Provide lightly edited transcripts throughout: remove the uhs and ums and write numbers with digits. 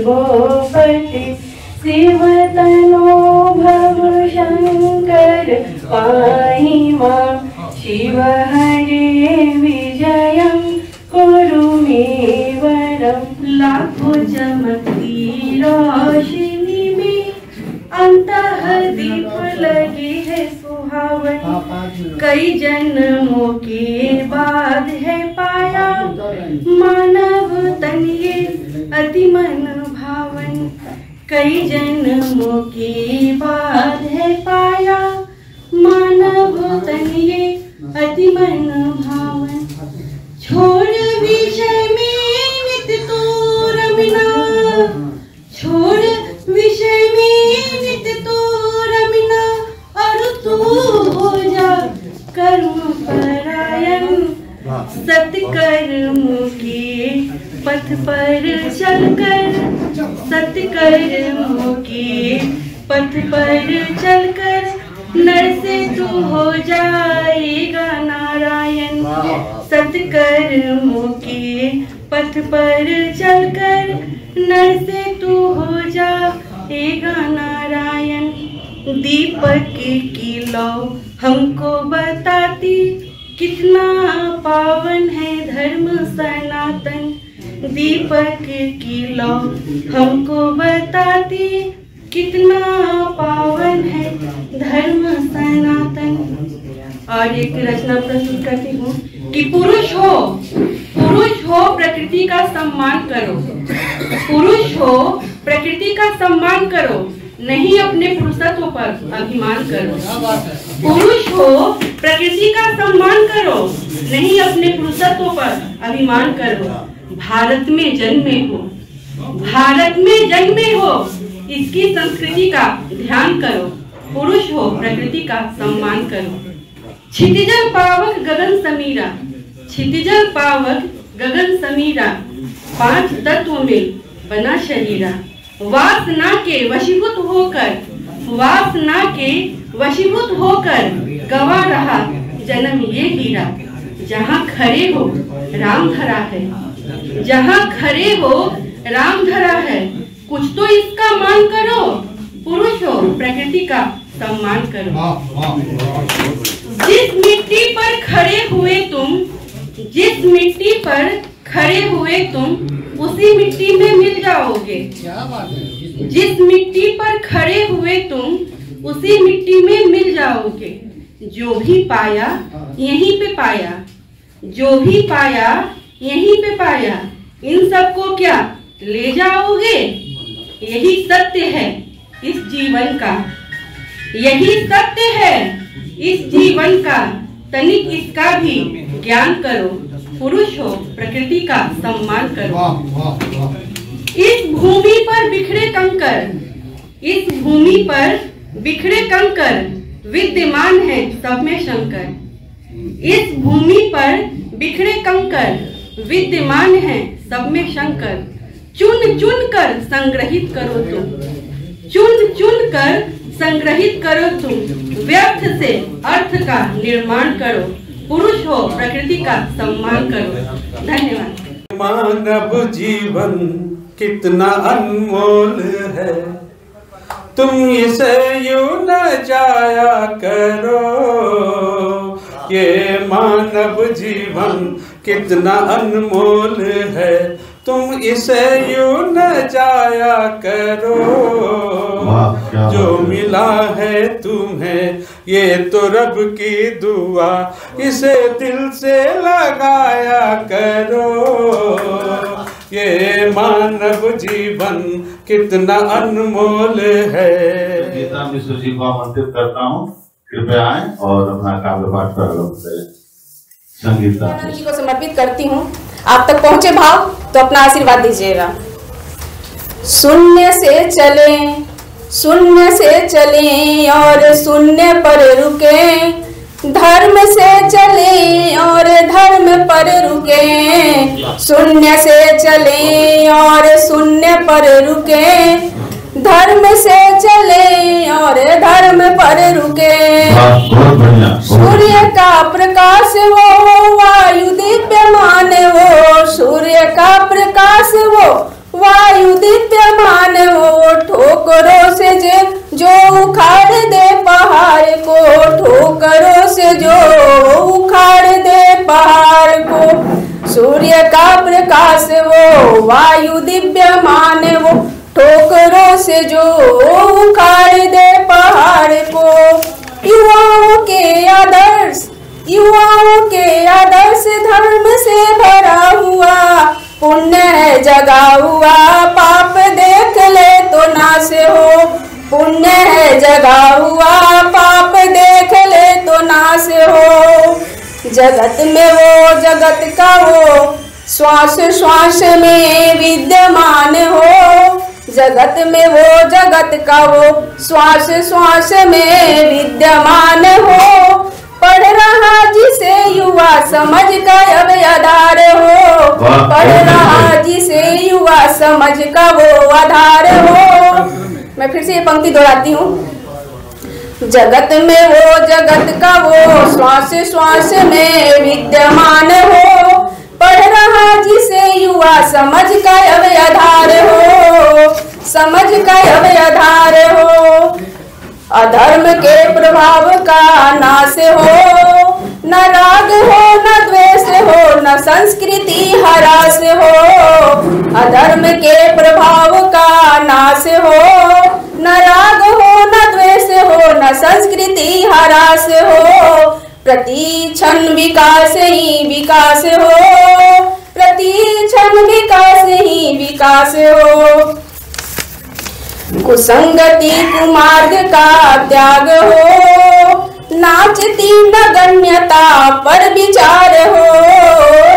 गोपति शिव तनो भव शंकर पाहि मां शिव हरे विजयं कुरु मे वरं। लाखों चमकती रोशनी में अंतः दीप लगे है सुहावन। कई जन्मों के बाद है पाया मानव तन ये अति मन भावन। कई जन्मों के बाद है पाया मानव तन ये अति मन भावन। छोड़ विषय में नित्य तू रमना, छोड़ विषय में नित्य तू रमना, और तू हो जा कर्म परायण। सत्कर्म के पथ पर चलकर, सत्कर्म के पथ पर चलकर नर से तू हो जाएगा नारायण। सत्कर्म के पथ पर चलकर नर से तू हो जाएगा नारायण। दीपक की लौ हमको बताती कितना पावन है धर्म सनातन। दीपक की लौ हमको बताती कितना पावन है धर्म सनातन। और एक रचना प्रस्तुत करती हूँ कि पुरुष हो प्रकृति का सम्मान करो। पुरुष हो प्रकृति का सम्मान करो, नहीं अपने पुरुषत्व पर अभिमान करो। पुरुष हो प्रकृति का सम्मान करो, नहीं अपने पुरुषत्व पर अभिमान करो। भारत में जन्मे हो, भारत में जन्मे हो, इसकी संस्कृति का ध्यान करो। पुरुष हो प्रकृति का सम्मान करो। क्षितिजल पावक गगन समीरा, क्षितिजल पावक गगन समीरा, पांच तत्व में बना शरीरा। वासना के वशीभूत होकर, वासना के वशीभूत होकर गवा रहा जन्म ये हीरा। जहाँ खड़े हो राम धरा है, जहाँ खड़े हो राम धरा है, कुछ तो इसका मान करो। पुरुष हो प्रकृति का सम्मान करो। जिस मिट्टी पर खड़े हुए तुम, जिस मिट्टी पर खड़े हुए तुम, उसी मिट्टी में मिल जाओगे। जिस मिट्टी पर खड़े हुए तुम, उसी मिट्टी में मिल जाओगे। जो भी पाया यहीं पे पाया, जो भी पाया यहीं पे पाया। इन सबको क्या ले जाओगे? यही सत्य है इस जीवन का, यही सत्य है इस जीवन का। तनिक इसका भी ज्ञान करो। पुरुष हो प्रकृति का सम्मान करो। इस भूमि पर बिखरे कंकर, इस भूमि पर बिखरे कंकर, विद्यमान है सब में शंकर। इस भूमि पर बिखरे कंकर, विद्यमान है सब में शंकर। चुन चुन कर संग्रहित करो तुम, चुन चुन कर संग्रहित करो तुम। व्यर्थ से अर्थ का निर्माण करो। पुरुष हो प्रकृति का सम्मान करो। धन्यवाद। मानव जीवन कितना अनमोल है, तुम इसे यूं न जाया करो। ये मानव जीवन कितना अनमोल है, तुम इसे यूं न जाया करो। जो मिला है तुम्हें ये तो रब की दुआ, इसे दिल से लगाया करो। ये मानव जीवन कितना अनमोल है। गीता मिश्र जी को आमंत्रित करता हूँ, कृपया आए और अपना काव्य पाठ प्रारंभ करें। संगीता जी को समर्पित करती हूँ। आप तक पहुँचे भाव तो अपना आशीर्वाद दीजिएगा। शून्य से चले, शून्य से चले और शून्य पर रुके, धर्म से चले और धर्म पर रुके। शून्य से चले और शून्य पर रुके, धर्म से चले और धर्म पर रुके। सूर्य का प्रकाश वो वायु दिव्यमान वो, सूर्य का प्रकाश वो वायु दिव्यमान हो ठोकरों से जो उखाड़ दे पहाड़ को, ठोकरों से जो उखाड़ दे पहाड़ को। सूर्य का प्रकाश वो वायु दिव्यमान वो ठोकरों से जो उखाड़ दे पहाड़ को। युवाओं के आदर्श धर्म से भरा हुआ, पुण्य है जगा हुआ, पाप देख ले तो नाश हो। पुण्य है जगा हुआ, पाप देख ले तो नाश हो। जगत में वो जगत का वो श्वास श्वास में विद्यमान हो। जगत में वो जगत का वो श्वास श्वास में विद्यमान हो। पढ़ रहा जिसे युवा समझ का अब आधार हो। पढ़ रहा जिसे युवा समझ का वो आधार हो। मैं फिर से ये पंक्ति दोहराती हूँ। जगत में वो जगत का वो श्वास श्वास में विद्यमान हो। पढ़ रहा जिसे युवा समझ का अब आधार हो। समझ का अब आधार हो। अधर्म के प्रभाव का नाश हो। न राग हो न द्वेष हो न संस्कृति हरास हो। अधर्म के प्रभाव का नाश हो। न राग हो न द्वेष हो न संस्कृति हरास हो। प्रति क्षण विकास ही विकास हो। प्रति क्षण विकास ही विकास हो। कुसंगति कुमार्ग का त्याग हो। नाचती नगण्यता पर विचार हो।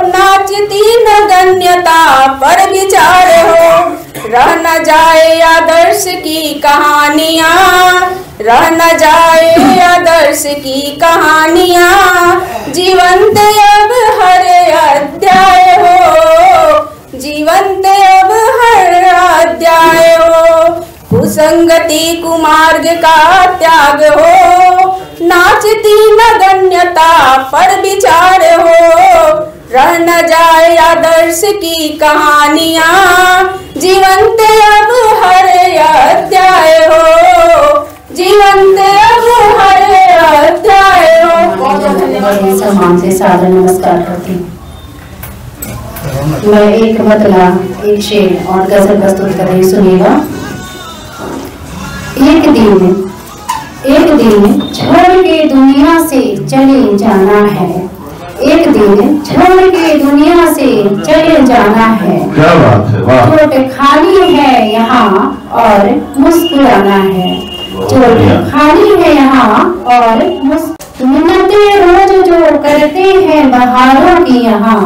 नाचती नगण्यता पर विचार हो। रह न जाए आदर्श की कहानियाँ। रह न जाए आदर्श की कहानियाँ। जीवंत अब हर अध्याय हो। जीवंत अब हर अध्याय हो। कुसंगति कुमार्ग का त्याग हो। नाचती नगण्यता पर विचार हो। रह न जाए आदर्श की कहानियाँ। जीवंत अब हर अध्याय हो। जीवंत अब हर अध्याय हो। सम्मान से सादर नमस्कार करती हूँ। मैं एक मतला एक शेर और गजल प्रस्तुत कर रही, सुनिएगा। एक दिन छोड़ के दुनिया से चले जाना है। एक दिन छोड़ के दुनिया से चले जाना है। क्या बात है, वाह। चोट खाली है यहाँ और मुस्कुराना है। चोट खाली है यहाँ और मिन्नतें रोज जो करते हैं बहारों की यहाँ।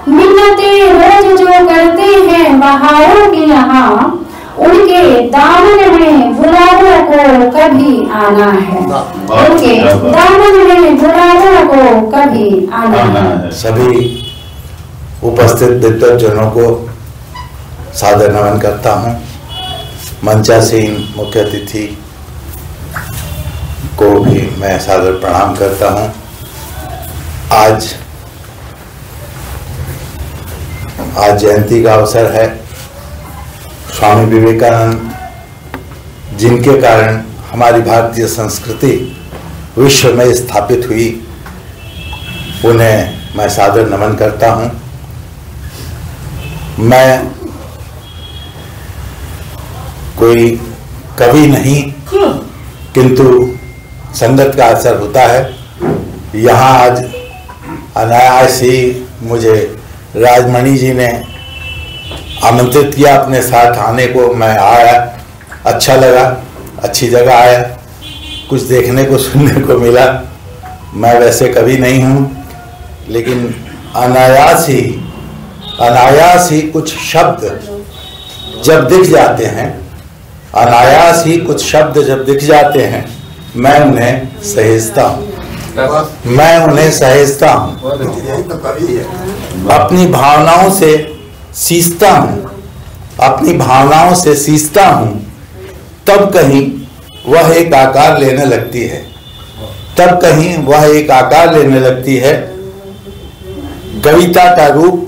मिन्नतें रोज जो करते हैं बहारों की यहाँ। उनके दामन में बुलाने को कभी आना है। उनके दामन में बुलाने को कभी आना है। सभी उपस्थित विद्वज्जनों को सादर नमन करता हूँ। मंचासीन मुख्य अतिथि को भी मैं सादर प्रणाम करता हूँ। आज जयंती का अवसर है। स्वामी विवेकानंद जिनके कारण हमारी भारतीय संस्कृति विश्व में स्थापित हुई, उन्हें मैं सादर नमन करता हूँ। मैं कोई कवि नहीं, किंतु संगत का असर होता है। यहाँ आज अनायास ही मुझे राजमणि जी ने आमंत्रित किया अपने साथ आने को। मैं आया, अच्छा लगा, अच्छी जगह आया, कुछ देखने को सुनने को मिला। मैं वैसे कवि नहीं हूँ, लेकिन अनायास ही कुछ शब्द जब दिख जाते हैं, अनायास ही कुछ शब्द जब दिख जाते हैं, मैं उन्हें सहेजता हूँ। मैं उन्हें सहेजता हूँ, अपनी भावनाओं से सींचता हूँ, अपनी भावनाओं से सींचता हूँ। तब कहीं वह एक आकार लेने लगती है, तब कहीं वह एक आकार लेने लगती है। कविता का रूप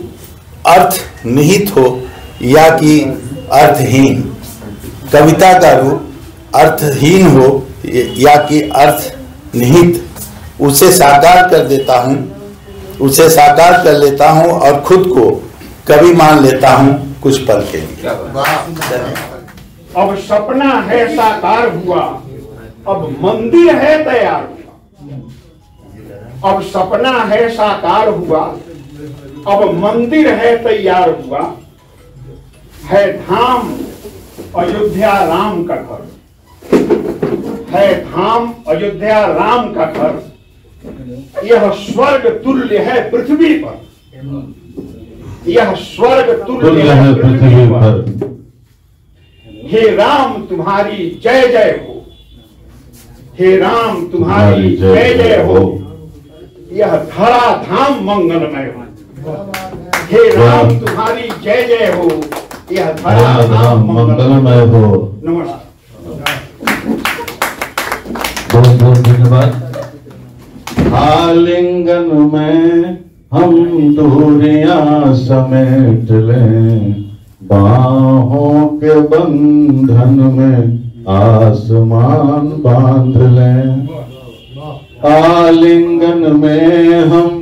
अर्थ निहित हो या कि अर्थहीन, कविता का रूप अर्थहीन हो या कि अर्थ निहित, उसे साकार कर देता हूँ, उसे साकार कर लेता हूँ और खुद को कवि मान लेता हूँ कुछ पल के लिए। अब सपना है साकार हुआ, अब मंदिर है तैयार हुआ। अब सपना है साकार हुआ, अब मंदिर है तैयार हुआ। है धाम अयोध्या राम का घर, है धाम अयोध्या राम का घर। यह स्वर्ग तुल्य है पृथ्वी पर, यह स्वर्ग तुल्य है पृथ्वी पर। हे राम तुम्हारी जय जय हो, हे राम तुम्हारी जय जय हो। यह धरा धाम मंगलमय हो, हे राम तुम्हारी जय जय हो। यह धरा धाम मंगलमय हो। नमस्कार। बहुत बहुत धन्यवाद। आलिंगन में हम दूरियां समेट लें, बाहों के बंधन में आसमान बांध लें। आलिंगन में हम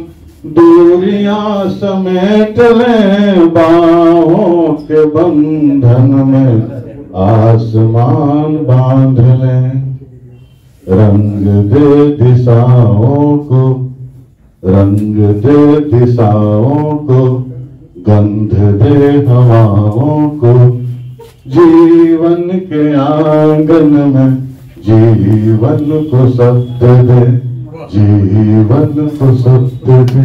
दूरियां समेट लें, बाहों के बंधन में आसमान बांध लें। रंग दे दिशाओं को, रंग दे दिशाओं को, गंध दे हवाओं को। जीवन के आंगन में जीवन को शब्द दे, जीवन को शब्द दे,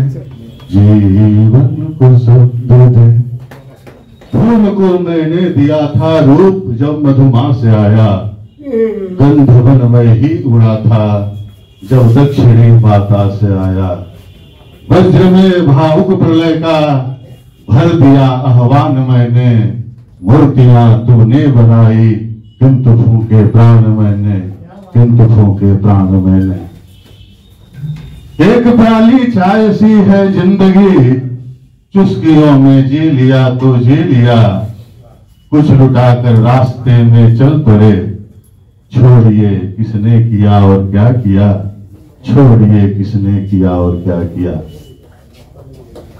जीवन को शब्द दे। फूल को मैंने दिया था रूप जब मधुमा से आया, गंध वन में ही उड़ा था जब दक्षिणी माता से आया। वज्र में भावुक प्रलय का भर दिया आह्वान मैंने, मूर्तियां तूने बनाई किंतु फूके प्राण मैंने, किंतु फूके प्राण मैंने। एक प्याली चाय सी है जिंदगी, चुस्कियों में जी लिया तो जी लिया। कुछ लुटाकर रास्ते में चल पड़े, छोड़िए किसने किया और क्या किया, छोड़िए किसने किया और क्या किया।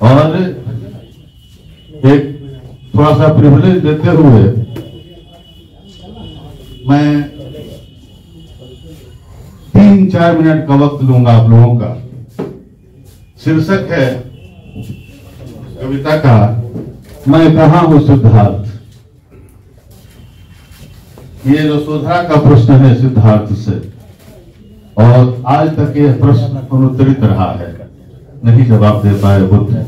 और एक थोड़ा सा प्रिविलेज देते हुए मैं 3-4 मिनट का वक्त लूंगा आप लोगों का। शीर्षक है कविता का मैं कहाँ हूं सिद्धार्थ। ये यशोधरा का प्रश्न है सिद्धार्थ से, और आज तक ये प्रश्न अनुत्तरित रहा है, नहीं जवाब दे पाए बुद्ध।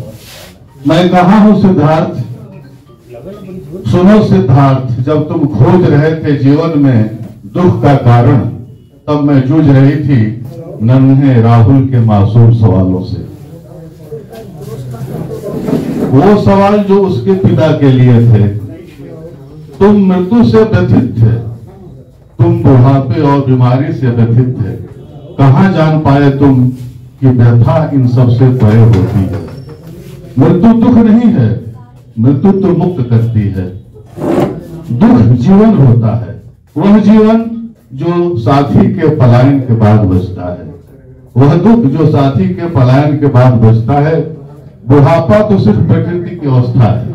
मैं कहाँ हूं सिद्धार्थ, सुनो सिद्धार्थ, जब तुम खोज रहे थे जीवन में दुख का कारण, तब मैं जूझ रही थी नन्हे राहुल के मासूम सवालों से। वो सवाल जो उसके पिता के लिए थे। तुम मृत्यु से व्यथित थे, तुम बुढ़ापे और बीमारी से व्यथित थे। कहां जान पाए तुम कि व्यथा इन सबसे परे होती है। मृत्यु दुख नहीं है, मृत्यु तो मुक्त करती है। दुख जीवन होता है, वह जीवन जो साथी के पलायन के बाद बचता है। वह दुख जो साथी के पलायन के बाद बचता है। बुढ़ापा तो सिर्फ प्रकृति की अवस्था है,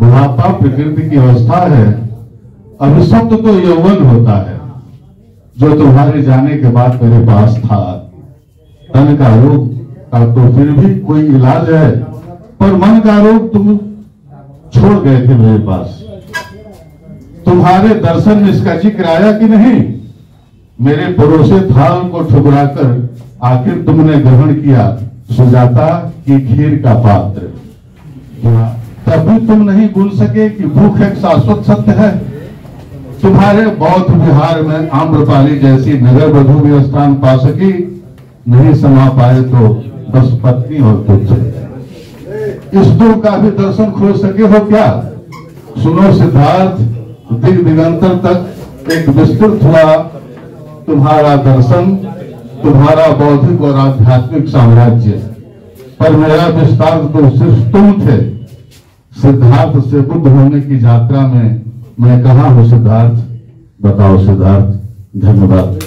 बुढ़ापा प्रकृति की अवस्था है। अभिशप्त तो यौवन होता है, जो तुम्हारे जाने के बाद मेरे पास था। तन का रोग का तो फिर भी कोई इलाज है, पर मन का रोग तुम छोड़ गए थे मेरे पास। तुम्हारे दर्शन में इसका जिक्र आया कि नहीं। मेरे परोसे थाल को ठुकराकर आखिर तुमने ग्रहण किया सुजाता की खीर का पात्र। तब भी तुम नहीं भूल सके कि भूख एक शाश्वत सत्य है। तुम्हारे बौद्ध विहार में आम्रपाली जैसी नगर वधू भी स्थान पा सकी, नहीं समा पाए तो बस पत्नी और तुझ। इस दुख का भी दर्शन खोज सके हो क्या। सुनो सिद्धार्थ, दिग दिगंतर तक एक विस्तृत हुआ तुम्हारा दर्शन, तुम्हारा बौद्धिक और आध्यात्मिक साम्राज्य। पर मेरा विस्तार तो सिर्फ तुम थे। सिद्धार्थ से बुद्ध होने की यात्रा में मैं कहाँ हूँ सिद्धार्थ, बताओ सिद्धार्थ। धन्यवाद।